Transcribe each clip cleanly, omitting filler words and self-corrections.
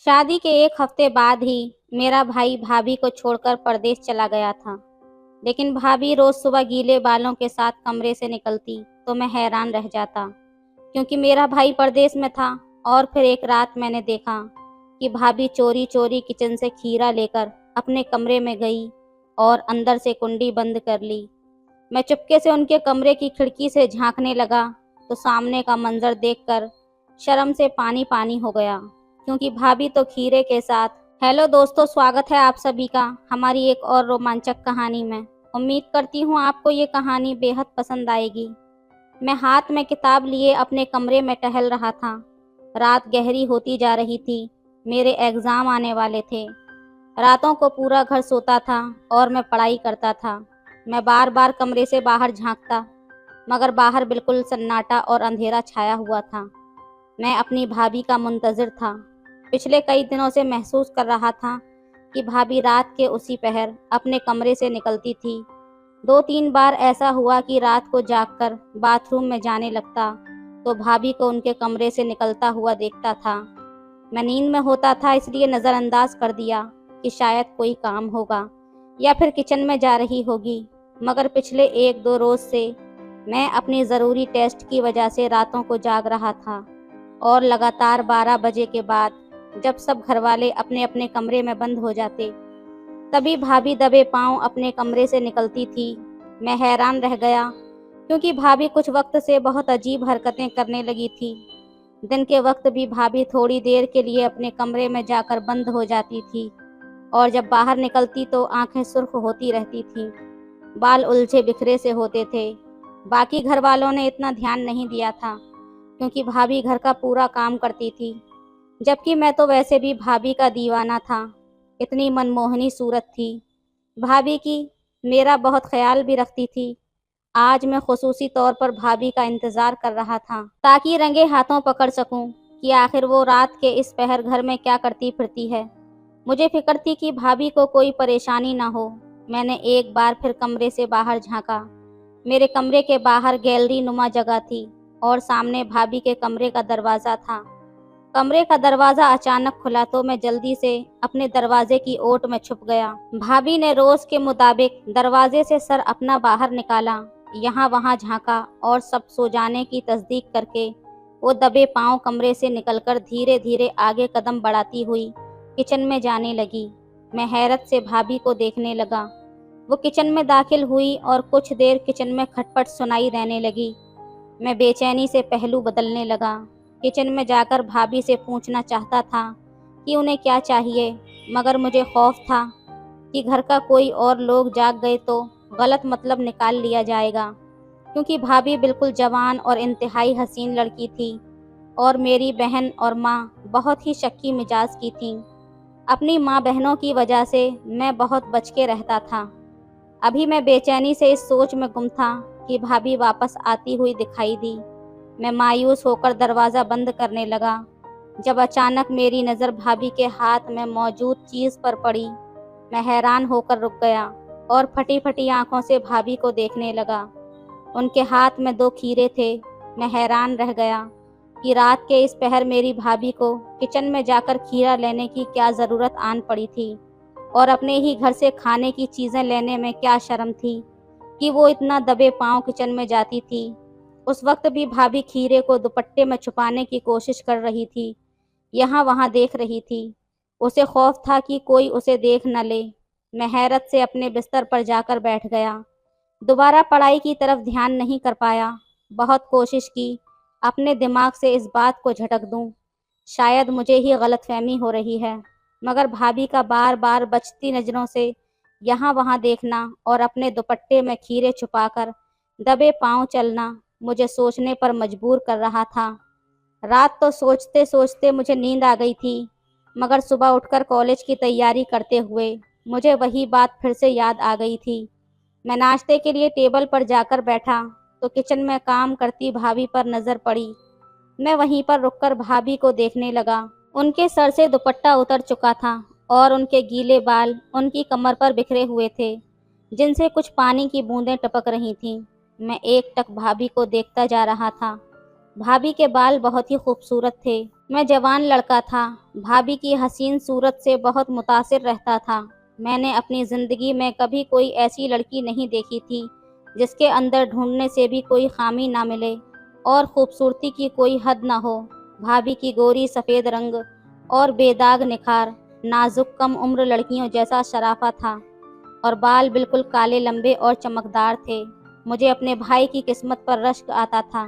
शादी के 1 हफ्ते बाद ही मेरा भाई भाभी को छोड़कर परदेस चला गया था। लेकिन भाभी रोज़ सुबह गीले बालों के साथ कमरे से निकलती तो मैं हैरान रह जाता, क्योंकि मेरा भाई परदेस में था। और फिर एक रात मैंने देखा कि भाभी चोरी-चोरी किचन से खीरा लेकर अपने कमरे में गई और अंदर से कुंडी बंद कर ली। मैं चुपके से उनके कमरे की खिड़की से झाँकने लगा तो सामने का मंज़र देखकर शर्म से पानी-पानी हो गया, क्योंकि भाभी तो खीरे के साथ। हेलो दोस्तों, स्वागत है आप सभी का हमारी एक और रोमांचक कहानी में। उम्मीद करती हूँ आपको ये कहानी बेहद पसंद आएगी। मैं हाथ में किताब लिए अपने कमरे में टहल रहा था। रात गहरी होती जा रही थी। मेरे एग्ज़ाम आने वाले थे। रातों को पूरा घर सोता था और मैं पढ़ाई करता था। मैं बार बार कमरे से बाहर झांकता, मगर बाहर बिल्कुल सन्नाटा और अंधेरा छाया हुआ था। मैं अपनी भाभी का मुंतज़िर था। पिछले कई दिनों से महसूस कर रहा था कि भाभी रात के उसी पहर अपने कमरे से निकलती थी। 2-3 बार ऐसा हुआ कि रात को जागकर बाथरूम में जाने लगता तो भाभी को उनके कमरे से निकलता हुआ देखता था। मैं नींद में होता था, इसलिए नज़रअंदाज कर दिया कि शायद कोई काम होगा या फिर किचन में जा रही होगी। मगर पिछले 1-2 रोज़ से मैं अपनी ज़रूरी टेस्ट की वजह से रातों को जाग रहा था, और लगातार 12 बजे के बाद जब सब घरवाले अपने अपने कमरे में बंद हो जाते, तभी भाभी दबे पांव अपने कमरे से निकलती थी। मैं हैरान रह गया, क्योंकि भाभी कुछ वक्त से बहुत अजीब हरकतें करने लगी थी। दिन के वक्त भी भाभी थोड़ी देर के लिए अपने कमरे में जाकर बंद हो जाती थी, और जब बाहर निकलती तो आंखें सुर्ख होती रहती थीं। बाल उलझे बिखरे से होते थे। बाकी घर वालों ने इतना ध्यान नहीं दिया था, क्योंकि भाभी घर का पूरा काम करती थी, जबकि मैं तो वैसे भी भाभी का दीवाना था। इतनी मनमोहनी सूरत थी भाभी की, मेरा बहुत ख्याल भी रखती थी। आज मैं खुसूसी तौर पर भाभी का इंतज़ार कर रहा था, ताकि रंगे हाथों पकड़ सकूं कि आखिर वो रात के इस पहर घर में क्या करती फिरती है। मुझे फिक्र थी कि भाभी को कोई परेशानी ना हो। मैंने एक बार फिर कमरे से बाहर झांका। मेरे कमरे के बाहर गैलरी नुमा जगह थी और सामने भाभी के कमरे का दरवाज़ा था। कमरे का दरवाज़ा अचानक खुला तो मैं जल्दी से अपने दरवाजे की ओट में छुप गया। भाभी ने रोज़ के मुताबिक दरवाजे से सर अपना बाहर निकाला, यहाँ वहाँ झांका, और सब सो जाने की तस्दीक करके वो दबे पांव कमरे से निकलकर धीरे धीरे आगे कदम बढ़ाती हुई किचन में जाने लगी। मैं हैरत से भाभी को देखने लगा। वो किचन में दाखिल हुई और कुछ देर किचन में खटपट सुनाई देने लगी। मैं बेचैनी से पहलू बदलने लगा। किचन में जाकर भाभी से पूछना चाहता था कि उन्हें क्या चाहिए, मगर मुझे खौफ था कि घर का कोई और लोग जाग गए तो गलत मतलब निकाल लिया जाएगा, क्योंकि भाभी बिल्कुल जवान और इंतहाई हसीन लड़की थी, और मेरी बहन और माँ बहुत ही शक्की मिजाज की थीं। अपनी माँ बहनों की वजह से मैं बहुत बच के रहता था। अभी मैं बेचैनी से इस सोच में गुम था कि भाभी वापस आती हुई दिखाई दी। मैं मायूस होकर दरवाज़ा बंद करने लगा, जब अचानक मेरी नज़र भाभी के हाथ में मौजूद चीज़ पर पड़ी। मैं हैरान होकर रुक गया और फटी फटी आंखों से भाभी को देखने लगा। उनके हाथ में 2 खीरे थे। मैं हैरान रह गया कि रात के इस पहर मेरी भाभी को किचन में जाकर खीरा लेने की क्या ज़रूरत आन पड़ी थी, और अपने ही घर से खाने की चीज़ें लेने में क्या शर्म थी कि वो इतना दबे पांव किचन में जाती थी। उस वक्त भी भाभी खीरे को दुपट्टे में छुपाने की कोशिश कर रही थी, यहाँ वहाँ देख रही थी। उसे खौफ था कि कोई उसे देख न ले। मैं हैरत से अपने बिस्तर पर जाकर बैठ गया। दोबारा पढ़ाई की तरफ ध्यान नहीं कर पाया। बहुत कोशिश की अपने दिमाग से इस बात को झटक दूं, शायद मुझे ही गलतफहमी हो रही है, मगर भाभी का बार बार बचती नज़रों से यहाँ वहाँ देखना और अपने दुपट्टे में खीरे छुपाकर दबे पांव चलना मुझे सोचने पर मजबूर कर रहा था। रात तो सोचते सोचते मुझे नींद आ गई थी, मगर सुबह उठकर कॉलेज की तैयारी करते हुए मुझे वही बात फिर से याद आ गई थी। मैं नाश्ते के लिए टेबल पर जाकर बैठा तो किचन में काम करती भाभी पर नज़र पड़ी। मैं वहीं पर रुककर भाभी को देखने लगा। उनके सर से दुपट्टा उतर चुका था और उनके गीले बाल उनकी कमर पर बिखरे हुए थे, जिनसे कुछ पानी की बूंदें टपक रही थीं। मैं एकटक भाभी को देखता जा रहा था। भाभी के बाल बहुत ही खूबसूरत थे। मैं जवान लड़का था, भाभी की हसीन सूरत से बहुत मुतासिर रहता था। मैंने अपनी ज़िंदगी में कभी कोई ऐसी लड़की नहीं देखी थी जिसके अंदर ढूंढने से भी कोई खामी ना मिले और खूबसूरती की कोई हद ना हो। भाभी की गोरी सफ़ेद रंग और बेदाग निखार, नाजुक कम उम्र लड़कियों जैसा शराफा था और बाल बिल्कुल काले लंबे और चमकदार थे। मुझे अपने भाई की किस्मत पर रश्क आता था,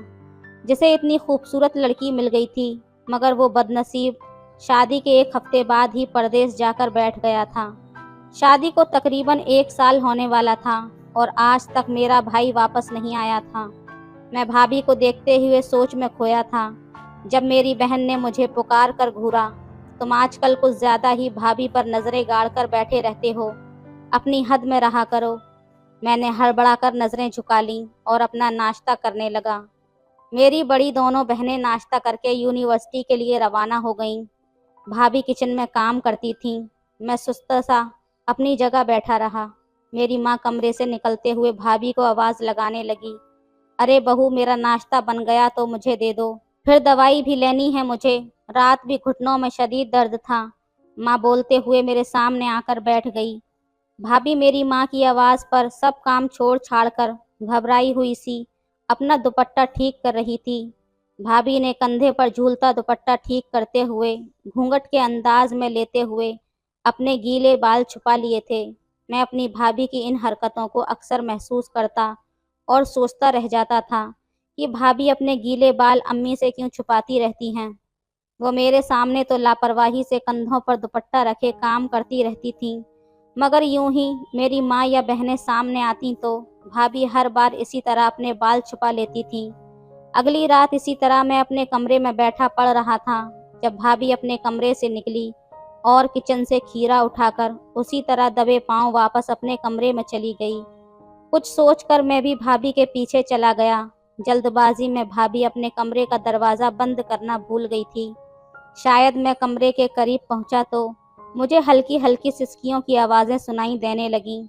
जिसे इतनी खूबसूरत लड़की मिल गई थी, मगर वो बदनसीब शादी के एक हफ्ते बाद ही परदेश जाकर बैठ गया था। शादी को तकरीबन 1 साल होने वाला था और आज तक मेरा भाई वापस नहीं आया था। मैं भाभी को देखते हुए सोच में खोया था। जब मेरी बहन ने मुझे पुकार कर घूरा, तुम आजकल कुछ ज़्यादा ही भाभी पर नज़रें गाड़ कर बैठे रहते हो, अपनी हद में रहा करो। मैंने हड़बड़ाकर नज़रें झुका लीं और अपना नाश्ता करने लगा। मेरी बड़ी दोनों बहनें नाश्ता करके यूनिवर्सिटी के लिए रवाना हो गईं। भाभी किचन में काम करती थीं। मैं सुस्त सा अपनी जगह बैठा रहा। मेरी माँ कमरे से निकलते हुए भाभी को आवाज़ लगाने लगी, अरे बहू, मेरा नाश्ता बन गया तो मुझे दे दो, फिर दवाई भी लेनी है मुझे, रात भी घुटनों में शदीद दर्द था। माँ बोलते हुए मेरे सामने आकर बैठ गई। भाभी मेरी माँ की आवाज़ पर सब काम छोड़ छाड़ कर घबराई हुई सी अपना दुपट्टा ठीक कर रही थी। भाभी ने कंधे पर झूलता दुपट्टा ठीक करते हुए, घूंघट के अंदाज में लेते हुए अपने गीले बाल छुपा लिए थे। मैं अपनी भाभी की इन हरकतों को अक्सर महसूस करता और सोचता रह जाता था कि भाभी अपने गीले बाल अम्मी से क्यों छुपाती रहती हैं। वो मेरे सामने तो लापरवाही से कंधों पर दुपट्टा रखे काम करती रहती थीं, मगर यूं ही मेरी माँ या बहनें सामने आती तो भाभी हर बार इसी तरह अपने बाल छुपा लेती थीं। अगली रात इसी तरह मैं अपने कमरे में बैठा पड़ रहा था जब भाभी अपने कमरे से निकली और किचन से खीरा उठाकर उसी तरह दबे पांव वापस अपने कमरे में चली गई। कुछ सोचकर मैं भी भाभी के पीछे चला गया। जल्दबाजी में भाभी अपने कमरे का दरवाज़ा बंद करना भूल गई थी। शायद मैं कमरे के करीब पहुंचा तो मुझे हल्की हल्की सिसकियों की आवाज़ें सुनाई देने लगीं।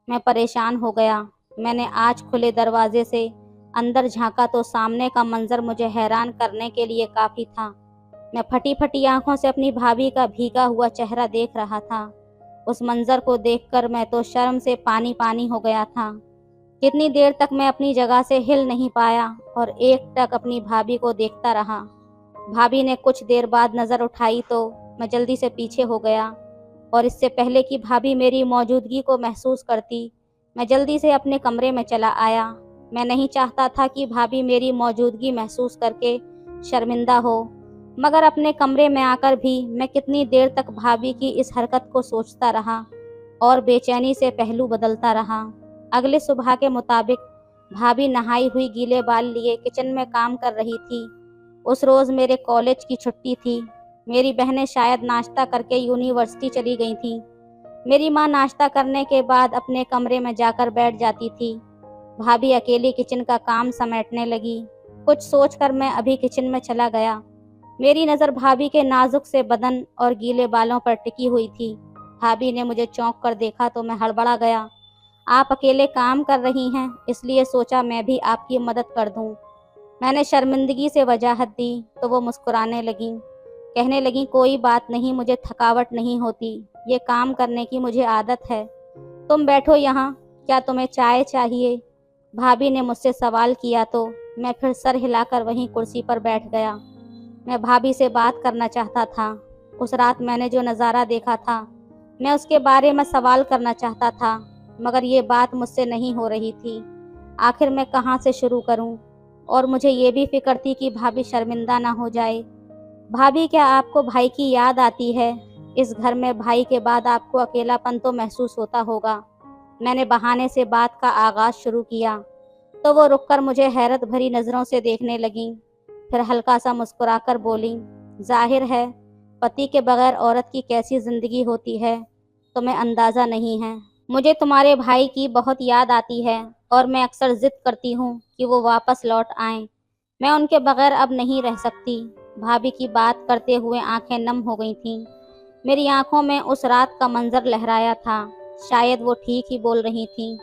मैं परेशान हो गया। मैंने आज खुले दरवाजे से अंदर झांका तो सामने का मंजर मुझे हैरान करने के लिए काफ़ी था। मैं फटी फटी आंखों से अपनी भाभी का भीगा हुआ चेहरा देख रहा था। उस मंजर को देखकर मैं तो शर्म से पानी पानी हो गया था। कितनी देर तक मैं अपनी जगह से हिल नहीं पाया और एकटक अपनी भाभी को देखता रहा। भाभी ने कुछ देर बाद नज़र उठाई तो मैं जल्दी से पीछे हो गया और इससे पहले कि भाभी मेरी मौजूदगी को महसूस करती, मैं जल्दी से अपने कमरे में चला आया। मैं नहीं चाहता था कि भाभी मेरी मौजूदगी महसूस करके शर्मिंदा हो, मगर अपने कमरे में आकर भी मैं कितनी देर तक भाभी की इस हरकत को सोचता रहा और बेचैनी से पहलू बदलता रहा। अगले सुबह के मुताबिक भाभी नहाई हुई गीले बाल लिए किचन में काम कर रही थी। उस रोज़ मेरे कॉलेज की छुट्टी थी। मेरी बहनें शायद नाश्ता करके यूनिवर्सिटी चली गई थीं। मेरी माँ नाश्ता करने के बाद अपने कमरे में जाकर बैठ जाती थी। भाभी अकेली किचन का काम समेटने लगी। कुछ सोचकर मैं अभी किचन में चला गया। मेरी नज़र भाभी के नाजुक से बदन और गीले बालों पर टिकी हुई थी। भाभी ने मुझे चौंक कर देखा तो मैं हड़बड़ा गया। आप अकेले काम कर रही हैं, इसलिए सोचा मैं भी आपकी मदद कर दूं। मैंने शर्मिंदगी से वजाहत दी तो वो मुस्कुराने लगीं। कहने लगीं, कोई बात नहीं, मुझे थकावट नहीं होती, ये काम करने की मुझे आदत है। तुम बैठो यहाँ, क्या तुम्हें चाय चाहिए? भाभी ने मुझसे सवाल किया तो मैं फिर सर हिलाकर वहीं कुर्सी पर बैठ गया। मैं भाभी से बात करना चाहता था। उस रात मैंने जो नज़ारा देखा था, मैं उसके बारे में सवाल करना चाहता था, मगर ये बात मुझसे नहीं हो रही थी। आखिर मैं कहाँ से शुरू करूँ? और मुझे ये भी फिक्र थी कि भाभी शर्मिंदा ना हो जाए। भाभी, क्या आपको भाई की याद आती है? इस घर में भाई के बाद आपको अकेलापन तो महसूस होता होगा। मैंने बहाने से बात का आगाज़ शुरू किया तो वो रुककर मुझे हैरत भरी नज़रों से देखने लगीं। फिर हल्का सा मुस्कुराकर बोलीं, जाहिर है पति के बगैर औरत की कैसी ज़िंदगी होती है तुम्हें अंदाज़ा नहीं है। मुझे तुम्हारे भाई की बहुत याद आती है और मैं अक्सर ज़िद करती हूँ कि वो वापस लौट आएं। मैं उनके बगैर अब नहीं रह सकती। भाभी की बात करते हुए आंखें नम हो गई थीं। मेरी आंखों में उस रात का मंजर लहराया था। शायद वो ठीक ही बोल रही थीं।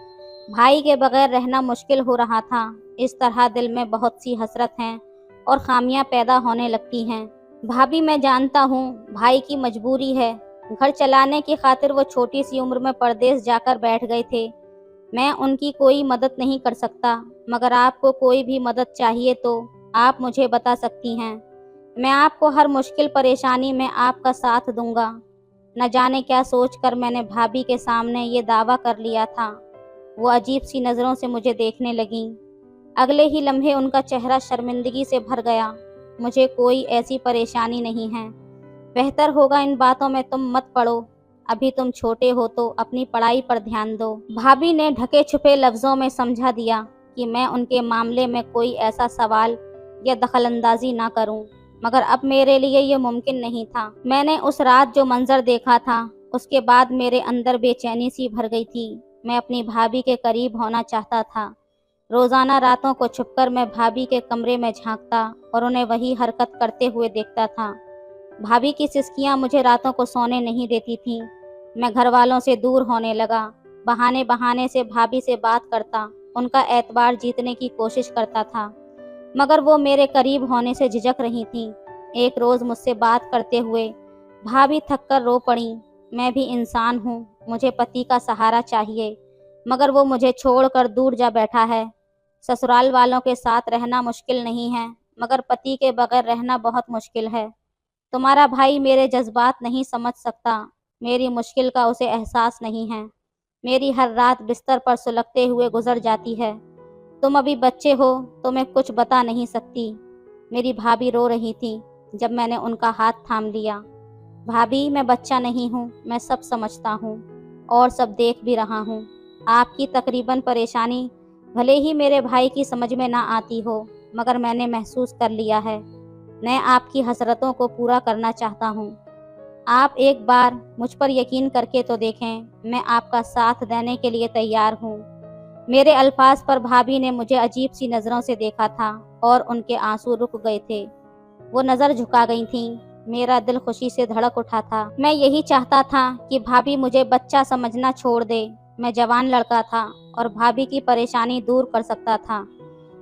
भाई के बगैर रहना मुश्किल हो रहा था। इस तरह दिल में बहुत सी हसरत हैं और खामियां पैदा होने लगती हैं। भाभी मैं जानता हूँ भाई की मजबूरी है, घर चलाने की खातिर वो छोटी सी उम्र में परदेश जाकर बैठ गए थे। मैं उनकी कोई मदद नहीं कर सकता, मगर आपको कोई भी मदद चाहिए तो आप मुझे बता सकती हैं। मैं आपको हर मुश्किल परेशानी में आपका साथ दूंगा। न जाने क्या सोचकर मैंने भाभी के सामने ये दावा कर लिया था। वो अजीब सी नज़रों से मुझे देखने लगीं। अगले ही लम्हे उनका चेहरा शर्मिंदगी से भर गया। मुझे कोई ऐसी परेशानी नहीं है। बेहतर होगा इन बातों में तुम मत पड़ो। अभी तुम छोटे हो तो अपनी पढ़ाई पर ध्यान दो। भाभी ने ढके छुपे लफ्जों में समझा दिया कि मैं उनके मामले में कोई ऐसा सवाल या दखलंदाजी ना करूं, मगर अब मेरे लिए ये मुमकिन नहीं था। मैंने उस रात जो मंजर देखा था, उसके बाद मेरे अंदर बेचैनी सी भर गई थी। मैं अपनी भाभी के करीब होना चाहता था। रोजाना रातों को छुपकर मैं भाभी के कमरे में झांकता और उन्हें वही हरकत करते हुए देखता था। भाभी की सिसकियां मुझे रातों को सोने नहीं देती थीं। मैं घर वालों से दूर होने लगा। बहाने बहाने से भाभी से बात करता, उनका एतबार जीतने की कोशिश करता था, मगर वो मेरे करीब होने से झिझक रही थीं। एक रोज़ मुझसे बात करते हुए भाभी थककर रो पड़ी। मैं भी इंसान हूँ, मुझे पति का सहारा चाहिए, मगर वो मुझे छोड़कर दूर जा बैठा है। ससुराल वालों के साथ रहना मुश्किल नहीं है, मगर पति के बगैर रहना बहुत मुश्किल है। तुम्हारा भाई मेरे जज्बात नहीं समझ सकता। मेरी मुश्किल का उसे एहसास नहीं है। मेरी हर रात बिस्तर पर सुलगते हुए गुजर जाती है। तुम अभी बच्चे हो तो मैं कुछ बता नहीं सकती। मेरी भाभी रो रही थी जब मैंने उनका हाथ थाम लिया। भाभी मैं बच्चा नहीं हूँ, मैं सब समझता हूँ और सब देख भी रहा हूँ। आपकी तकरीबन परेशानी भले ही मेरे भाई की समझ में ना आती हो, मगर मैंने महसूस कर लिया है। मैं आपकी हसरतों को पूरा करना चाहता हूँ। आप एक बार मुझ पर यकीन करके तो देखें, मैं आपका साथ देने के लिए तैयार हूँ। मेरे अल्फाज पर भाभी ने मुझे अजीब सी नज़रों से देखा था और उनके आंसू रुक गए थे। वो नज़र झुका गई थीं। मेरा दिल खुशी से धड़क उठा था। मैं यही चाहता था कि भाभी मुझे बच्चा समझना छोड़ दे। मैं जवान लड़का था और भाभी की परेशानी दूर कर सकता था।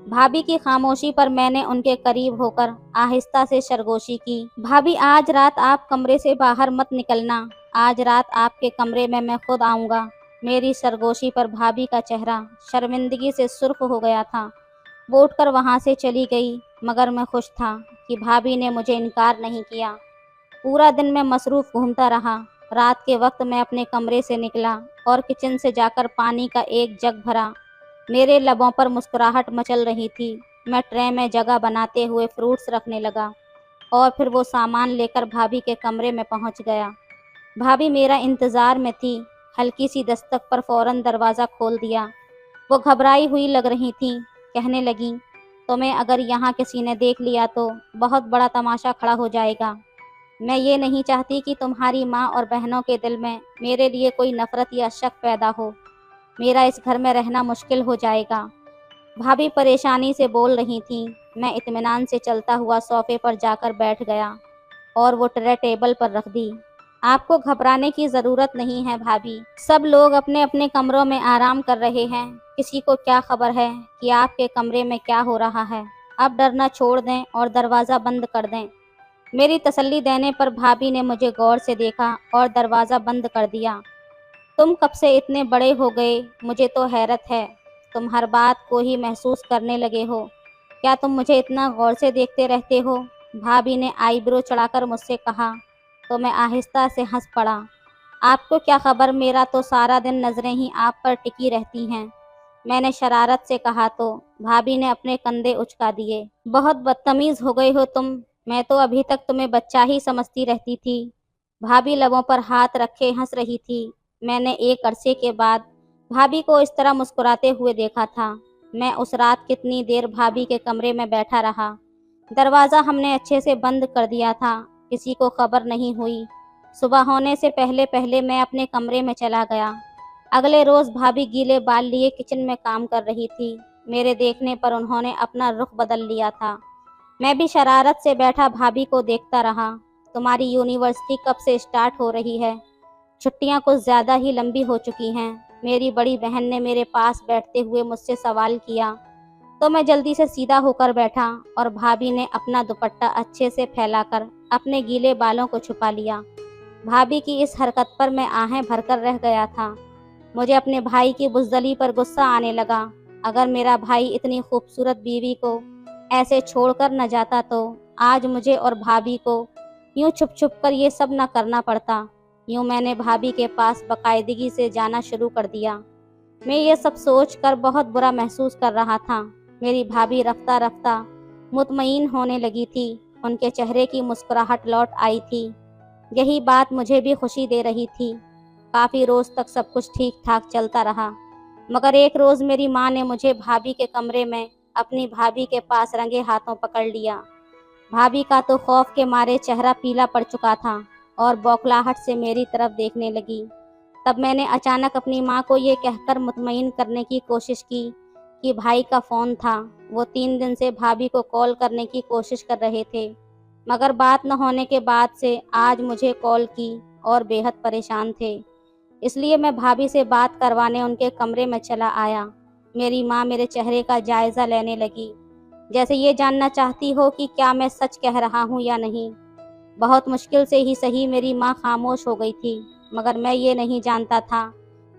भाभी की खामोशी पर मैंने उनके करीब होकर आहिस्ता से सरगोशी की। भाभी आज रात आप कमरे से बाहर मत निकलना। आज रात आपके कमरे में मैं खुद आऊँगा। मेरी सरगोशी पर भाभी का चेहरा शर्मिंदगी से सुर्ख हो गया था। वो उठकर वहाँ से चली गई, मगर मैं खुश था कि भाभी ने मुझे इनकार नहीं किया। पूरा दिन मैं मसरूफ़ घूमता रहा। रात के वक्त मैं अपने कमरे से निकला और किचन से जाकर पानी का एक जग भरा। मेरे लबों पर मुस्कुराहट मचल रही थी। मैं ट्रे में जगह बनाते हुए फ्रूट्स रखने लगा और फिर वो सामान लेकर भाभी के कमरे में पहुंच गया। भाभी मेरा इंतज़ार में थी। हल्की सी दस्तक पर फौरन दरवाज़ा खोल दिया। वो घबराई हुई लग रही थी। कहने लगी, तुम्हें अगर यहाँ किसी ने देख लिया तो बहुत बड़ा तमाशा खड़ा हो जाएगा। मैं ये नहीं चाहती कि तुम्हारी माँ और बहनों के दिल में मेरे लिए कोई नफ़रत या शक पैदा हो। मेरा इस घर में रहना मुश्किल हो जाएगा। भाभी परेशानी से बोल रही थीं। मैं इत्मीनान से चलता हुआ सोफे पर जाकर बैठ गया और वो ट्रे टेबल पर रख दी। आपको घबराने की ज़रूरत नहीं है भाभी। सब लोग अपने अपने कमरों में आराम कर रहे हैं। किसी को क्या खबर है कि आपके कमरे में क्या हो रहा है। अब डरना छोड़ दें और दरवाज़ा बंद कर दें। मेरी तसल्ली देने पर भाभी ने मुझे गौर से देखा और दरवाज़ा बंद कर दिया। तुम कब से इतने बड़े हो गए, मुझे तो हैरत है। तुम हर बात को ही महसूस करने लगे हो। क्या तुम मुझे इतना गौर से देखते रहते हो? भाभी ने आईब्रो चढ़ाकर मुझसे कहा तो मैं आहिस्ता से हंस पड़ा। आपको क्या खबर, मेरा तो सारा दिन नज़रें ही आप पर टिकी रहती हैं। मैंने शरारत से कहा तो भाभी ने अपने कंधे उचका दिए। बहुत बदतमीज़ हो गए हो तुम। मैं तो अभी तक तुम्हें बच्चा ही समझती रहती थी। भाभी लबों पर हाथ रखे हंस रही थी। मैंने एक अरसे के बाद भाभी को इस तरह मुस्कुराते हुए देखा था। मैं उस रात कितनी देर भाभी के कमरे में बैठा रहा। दरवाज़ा हमने अच्छे से बंद कर दिया था। किसी को खबर नहीं हुई। सुबह होने से पहले पहले मैं अपने कमरे में चला गया। अगले रोज़ भाभी गीले बाल लिए किचन में काम कर रही थी। मेरे देखने पर उन्होंने अपना रुख बदल लिया था। मैं भी शरारत से बैठा भाभी को देखता रहा। तुम्हारी यूनिवर्सिटी कब से स्टार्ट हो रही है? छुट्टियां कुछ ज़्यादा ही लंबी हो चुकी हैं। मेरी बड़ी बहन ने मेरे पास बैठते हुए मुझसे सवाल किया। तो मैं जल्दी से सीधा होकर बैठा और भाभी ने अपना दुपट्टा अच्छे से फैलाकर अपने गीले बालों को छुपा लिया। भाभी की इस हरकत पर मैं आहें भरकर रह गया था। मुझे अपने भाई की बुज़दिली पर गुस्सा आने लगा। अगर मेरा भाई इतनी खूबसूरत बीवी को ऐसे छोड़कर न जाता तो आज मुझे और भाभी को यूं छुप छुप कर ये सब न करना पड़ता। यूं मैंने भाभी के पास बाकायदगी से जाना शुरू कर दिया। मैं ये सब सोच कर बहुत बुरा महसूस कर रहा था। मेरी भाभी रफ्ता रफ्ता मुतमईन होने लगी थी। उनके चेहरे की मुस्कुराहट लौट आई थी। यही बात मुझे भी खुशी दे रही थी। काफ़ी रोज़ तक सब कुछ ठीक ठाक चलता रहा, मगर एक रोज़ मेरी माँ ने मुझे भाभी के कमरे में अपनी भाभी के पास रंगे हाथों पकड़ लिया। भाभी का तो खौफ के मारे चेहरा पीला पड़ चुका था और बौखलाहट से मेरी तरफ देखने लगी। तब मैंने अचानक अपनी माँ को ये कहकर मुतमईन करने की कोशिश की कि भाई का फ़ोन था, वो 3 दिन से भाभी को कॉल करने की कोशिश कर रहे थे, मगर बात न होने के बाद से आज मुझे कॉल की और बेहद परेशान थे। इसलिए मैं भाभी से बात करवाने उनके कमरे में चला आया। मेरी माँ मेरे चेहरे का जायज़ा लेने लगी, जैसे ये जानना चाहती हो कि क्या मैं सच कह रहा हूँ या नहीं। बहुत मुश्किल से ही सही मेरी माँ खामोश हो गई थी, मगर मैं ये नहीं जानता था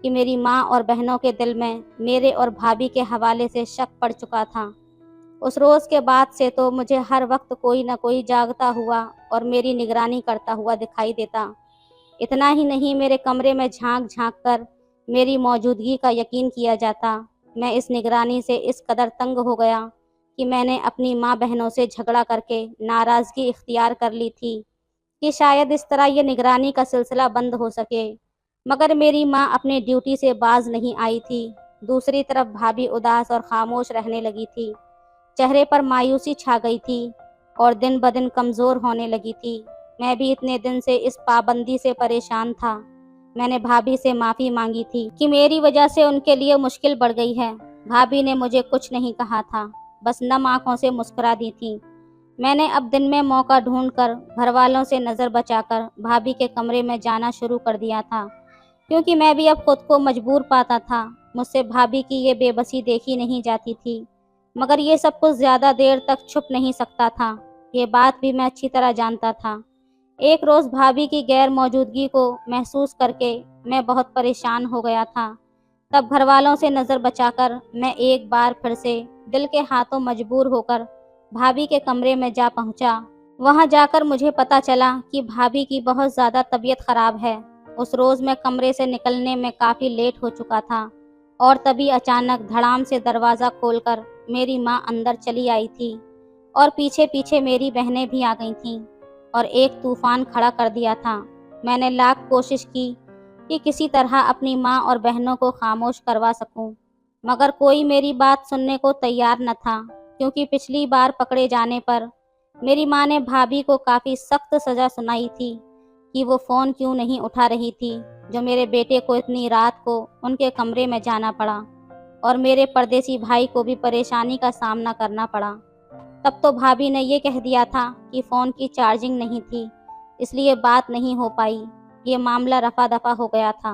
कि मेरी माँ और बहनों के दिल में मेरे और भाभी के हवाले से शक पड़ चुका था। उस रोज़ के बाद से तो मुझे हर वक्त कोई न कोई जागता हुआ और मेरी निगरानी करता हुआ दिखाई देता। इतना ही नहीं, मेरे कमरे में झांक झांक कर मेरी मौजूदगी का यकीन किया जाता। मैं इस निगरानी से इस कदर तंग हो गया कि मैंने अपनी माँ बहनों से झगड़ा करके नाराज़गी इख्तियार कर ली थी कि शायद इस तरह ये निगरानी का सिलसिला बंद हो सके। मगर मेरी माँ अपनी ड्यूटी से बाज नहीं आई थी। दूसरी तरफ भाभी उदास और खामोश रहने लगी थी। चेहरे पर मायूसी छा गई थी और दिन ब दिन कमज़ोर होने लगी थी। मैं भी इतने दिन से इस पाबंदी से परेशान था। मैंने भाभी से माफ़ी मांगी थी कि मेरी वजह से उनके लिए मुश्किल बढ़ गई है। भाभी ने मुझे कुछ नहीं कहा था, बस नम आंखों से मुस्कुरा दी थी। मैंने अब दिन में मौका ढूंढकर घर वालों से नज़र बचाकर भाभी के कमरे में जाना शुरू कर दिया था, क्योंकि मैं भी अब खुद को मजबूर पाता था। मुझसे भाभी की ये बेबसी देखी नहीं जाती थी, मगर ये सब कुछ ज़्यादा देर तक छुप नहीं सकता था। ये बात भी मैं अच्छी तरह जानता था। एक रोज़ भाभी की गैर मौजूदगी को महसूस करके मैं बहुत परेशान हो गया था। तब घर वालों से नज़र बचाकर मैं एक बार फिर से दिल के हाथों मजबूर होकर भाभी के कमरे में जा पहुंचा। वहां जाकर मुझे पता चला कि भाभी की बहुत ज़्यादा तबीयत ख़राब है। उस रोज़ मैं कमरे से निकलने में काफ़ी लेट हो चुका था और तभी अचानक धड़ाम से दरवाज़ा खोलकर मेरी माँ अंदर चली आई थी और पीछे पीछे मेरी बहनें भी आ गई थीं और एक तूफ़ान खड़ा कर दिया था। मैंने लाख कोशिश की कि किसी तरह अपनी माँ और बहनों को खामोश करवा सकूं, मगर कोई मेरी बात सुनने को तैयार न था, क्योंकि पिछली बार पकड़े जाने पर मेरी माँ ने भाभी को काफ़ी सख्त सज़ा सुनाई थी कि वो फ़ोन क्यों नहीं उठा रही थी, जो मेरे बेटे को इतनी रात को उनके कमरे में जाना पड़ा और मेरे परदेसी भाई को भी परेशानी का सामना करना पड़ा। तब तो भाभी ने ये कह दिया था कि फ़ोन की चार्जिंग नहीं थी, इसलिए बात नहीं हो पाई। ये मामला रफा दफा हो गया था,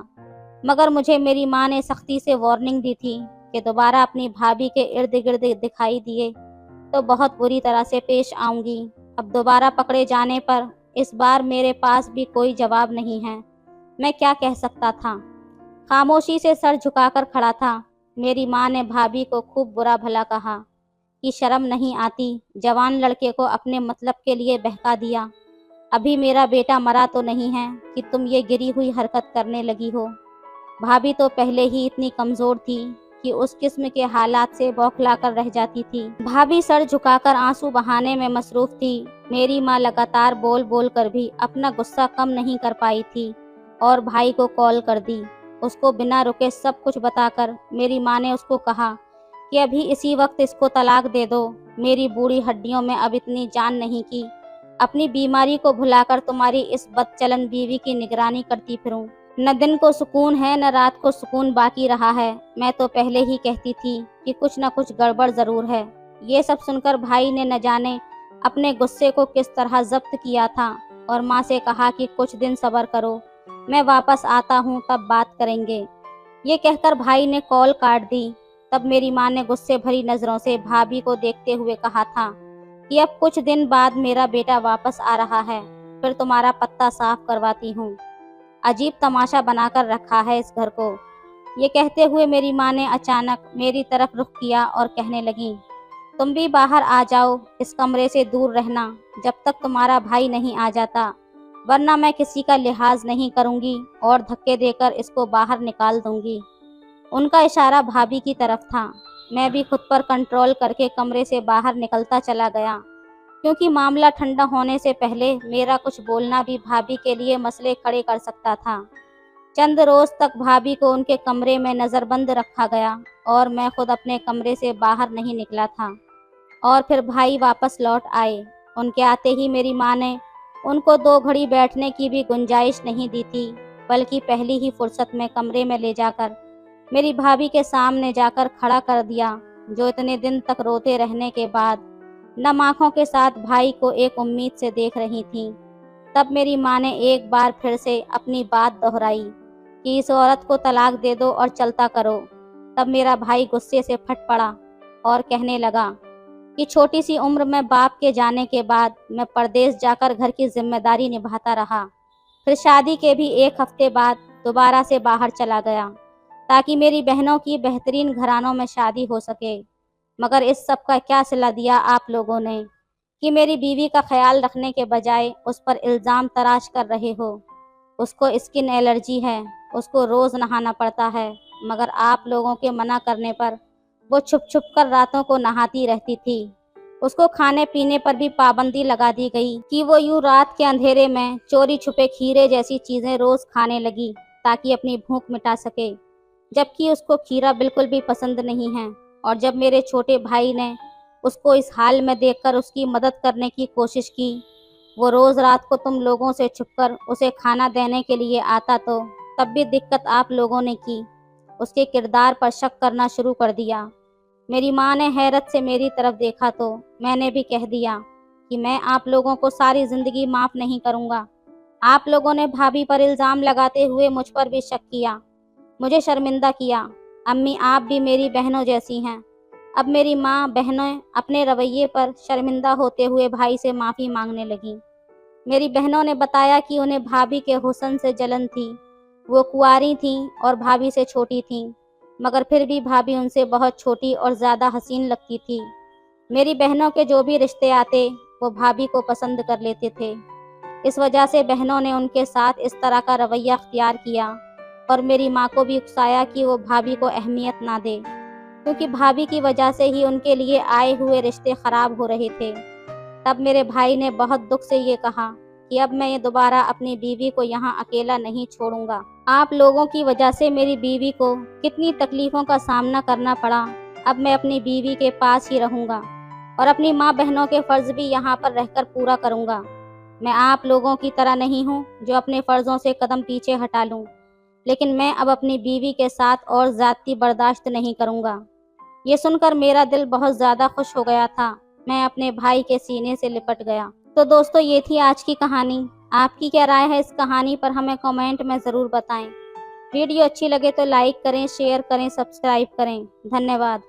मगर मुझे मेरी माँ ने सख्ती से वार्निंग दी थी कि दोबारा अपनी भाभी के इर्द गिर्द दिखाई दिए तो बहुत बुरी तरह से पेश आऊँगी। अब दोबारा पकड़े जाने पर इस बार मेरे पास भी कोई जवाब नहीं है। मैं क्या कह सकता था? खामोशी से सर झुकाकर खड़ा था। मेरी माँ ने भाभी को खूब बुरा भला कहा कि शर्म नहीं आती, जवान लड़के को अपने मतलब के लिए बहका दिया। अभी मेरा बेटा मरा तो नहीं है कि तुम ये गिरी हुई हरकत करने लगी हो। भाभी तो पहले ही इतनी कमज़ोर थी कि उस किस्म के हालात से बौखला कर रह जाती थी। भाभी सर झुकाकर आंसू बहाने में मसरूफ़ थी। मेरी माँ लगातार बोल बोल कर भी अपना गुस्सा कम नहीं कर पाई थी और भाई को कॉल कर दी। उसको बिना रुके सब कुछ बताकर मेरी माँ ने उसको कहा कि अभी इसी वक्त इसको तलाक दे दो। मेरी बूढ़ी हड्डियों में अब इतनी जान नहीं कि अपनी बीमारी को भुलाकर तुम्हारी इस बदचलन बीवी की निगरानी करती फिरूं। न दिन को सुकून है न रात को सुकून बाकी रहा है। मैं तो पहले ही कहती थी कि कुछ न कुछ गड़बड़ ज़रूर है। ये सब सुनकर भाई ने न जाने अपने गुस्से को किस तरह जब्त किया था और माँ से कहा कि कुछ दिन सब्र करो, मैं वापस आता हूँ तब बात करेंगे। ये कहकर भाई ने कॉल काट दी। तब मेरी माँ ने गुस्से भरी नज़रों से भाभी को देखते हुए कहा था कि अब कुछ दिन बाद मेरा बेटा वापस आ रहा है, फिर तुम्हारा पत्ता साफ करवाती हूँ। अजीब तमाशा बनाकर रखा है इस घर को। ये कहते हुए मेरी माँ ने अचानक मेरी तरफ रुख किया और कहने लगी, तुम भी बाहर आ जाओ, इस कमरे से दूर रहना जब तक तुम्हारा भाई नहीं आ जाता, वरना मैं किसी का लिहाज नहीं करूँगी और धक्के देकर इसको बाहर निकाल दूँगी। उनका इशारा भाभी की तरफ था। मैं भी खुद पर कंट्रोल करके कमरे से बाहर निकलता चला गया, क्योंकि मामला ठंडा होने से पहले मेरा कुछ बोलना भी भाभी के लिए मसले खड़े कर सकता था। चंद रोज तक भाभी को उनके कमरे में नज़रबंद रखा गया और मैं खुद अपने कमरे से बाहर नहीं निकला था। और फिर भाई वापस लौट आए। उनके आते ही मेरी माँ ने उनको 2 घड़ी बैठने की भी गुंजाइश नहीं दी थी, बल्कि पहली ही फुर्सत में कमरे में ले जाकर मेरी भाभी के सामने जाकर खड़ा कर दिया, जो इतने दिन तक रोते रहने के बाद नम आंखों के साथ भाई को एक उम्मीद से देख रही थी। तब मेरी माँ ने एक बार फिर से अपनी बात दोहराई कि इस औरत को तलाक दे दो और चलता करो। तब मेरा भाई गुस्से से फट पड़ा और कहने लगा कि छोटी सी उम्र में बाप के जाने के बाद मैं परदेश जाकर घर की जिम्मेदारी निभाता रहा, फिर शादी के भी 1 हफ्ते बाद दोबारा से बाहर चला गया ताकि मेरी बहनों की बेहतरीन घरानों में शादी हो सके। मगर इस सब का क्या सिला दिया आप लोगों ने कि मेरी बीवी का ख्याल रखने के बजाय उस पर इल्ज़ाम तराश कर रहे हो। उसको स्किन एलर्जी है, उसको रोज़ नहाना पड़ता है, मगर आप लोगों के मना करने पर वो छुप छुप कर रातों को नहाती रहती थी। उसको खाने पीने पर भी पाबंदी लगा दी गई कि वो यूँ रात के अंधेरे में चोरी छुपे खीरे जैसी चीज़ें रोज़ खाने लगी ताकि अपनी भूख मिटा सके, जबकि उसको खीरा बिल्कुल भी पसंद नहीं है। और जब मेरे छोटे भाई ने उसको इस हाल में देखकर उसकी मदद करने की कोशिश की, वो रोज़ रात को तुम लोगों से छुपकर उसे खाना देने के लिए आता, तो तब भी दिक्कत आप लोगों ने की। उसके किरदार पर शक करना शुरू कर दिया। मेरी माँ ने हैरत से मेरी तरफ देखा तो मैंने भी कह दिया कि मैं आप लोगों को सारी ज़िंदगी माफ़ नहीं करूँगा। आप लोगों ने भाभी पर इल्ज़ाम लगाते हुए मुझ पर भी शक किया, मुझे शर्मिंदा किया। अम्मी, आप भी मेरी बहनों जैसी हैं। अब मेरी माँ बहनें अपने रवैये पर शर्मिंदा होते हुए भाई से माफ़ी मांगने लगीं। मेरी बहनों ने बताया कि उन्हें भाभी के हुस्न से जलन थी। वो कुंवारी थीं और भाभी से छोटी थीं, मगर फिर भी भाभी उनसे बहुत छोटी और ज़्यादा हसीन लगती थी। मेरी बहनों के जो भी रिश्ते आते वो भाभी को पसंद कर लेते थे। इस वजह से बहनों ने उनके साथ इस तरह का रवैया अख्तियार किया और मेरी माँ को भी उकसाया कि वो भाभी को अहमियत ना दे, क्योंकि भाभी की वजह से ही उनके लिए आए हुए रिश्ते ख़राब हो रहे थे। तब मेरे भाई ने बहुत दुख से ये कहा कि अब मैं ये दोबारा अपनी बीवी को यहाँ अकेला नहीं छोड़ूंगा। आप लोगों की वजह से मेरी बीवी को कितनी तकलीफ़ों का सामना करना पड़ा। अब मैं अपनी बीवी के पास ही रहूँगा और अपनी माँ बहनों के फ़र्ज़ भी यहाँ पर रहकर पूरा करूँगा। मैं आप लोगों की तरह नहीं हूँ जो अपने फ़र्ज़ों से कदम पीछे हटा लूँ, लेकिन मैं अब अपनी बीवी के साथ और ज़्यादती बर्दाश्त नहीं करूँगा। ये सुनकर मेरा दिल बहुत ज़्यादा खुश हो गया था। मैं अपने भाई के सीने से लिपट गया। तो दोस्तों, ये थी आज की कहानी। आपकी क्या राय है इस कहानी पर हमें कमेंट में ज़रूर बताएं। वीडियो अच्छी लगे तो लाइक करें, शेयर करें, सब्सक्राइब करें। धन्यवाद।